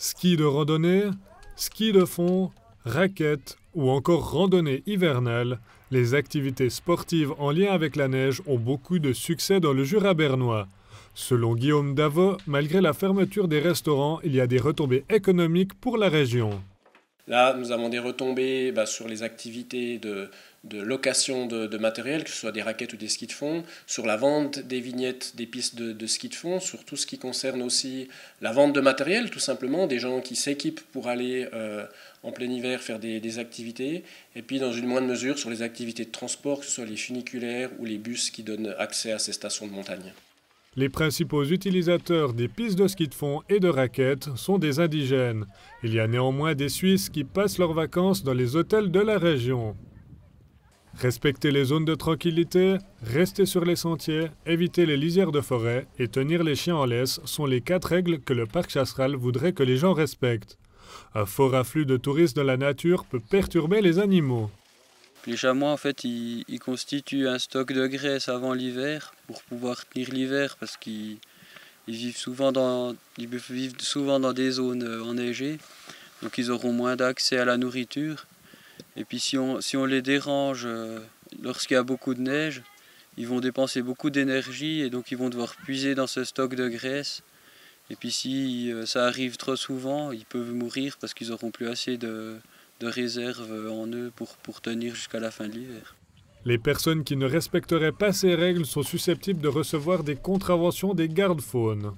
Ski de randonnée, ski de fond, raquettes ou encore randonnée hivernale, les activités sportives en lien avec la neige ont beaucoup de succès dans le Jura bernois. Selon Guillaume Davot, malgré la fermeture des restaurants, il y a des retombées économiques pour la région. Là, nous avons des retombées sur les activités de location de matériel, que ce soit des raquettes ou des skis de fond, sur la vente des vignettes des pistes de ski de fond, sur tout ce qui concerne aussi la vente de matériel, tout simplement, des gens qui s'équipent pour aller en plein hiver faire des activités, et puis dans une moindre mesure sur les activités de transport, que ce soit les funiculaires ou les bus qui donnent accès à ces stations de montagne. Les principaux utilisateurs des pistes de ski de fond et de raquettes sont des indigènes. Il y a néanmoins des Suisses qui passent leurs vacances dans les hôtels de la région. Respecter les zones de tranquillité, rester sur les sentiers, éviter les lisières de forêt et tenir les chiens en laisse sont les 4 règles que le parc Chasseral voudrait que les gens respectent. Un fort afflux de touristes de la nature peut perturber les animaux. Les chamois, en fait, ils constituent un stock de graisse avant l'hiver pour pouvoir tenir l'hiver parce qu'ils vivent souvent dans des zones enneigées. Donc ils auront moins d'accès à la nourriture. Et puis si on les dérange lorsqu'il y a beaucoup de neige, ils vont dépenser beaucoup d'énergie et donc ils vont devoir puiser dans ce stock de graisse. Et puis si ça arrive trop souvent, ils peuvent mourir parce qu'ils n'auront plus assez de réserve en eux pour tenir jusqu'à la fin de l'hiver. Les personnes qui ne respecteraient pas ces règles sont susceptibles de recevoir des contraventions des gardes-faunes.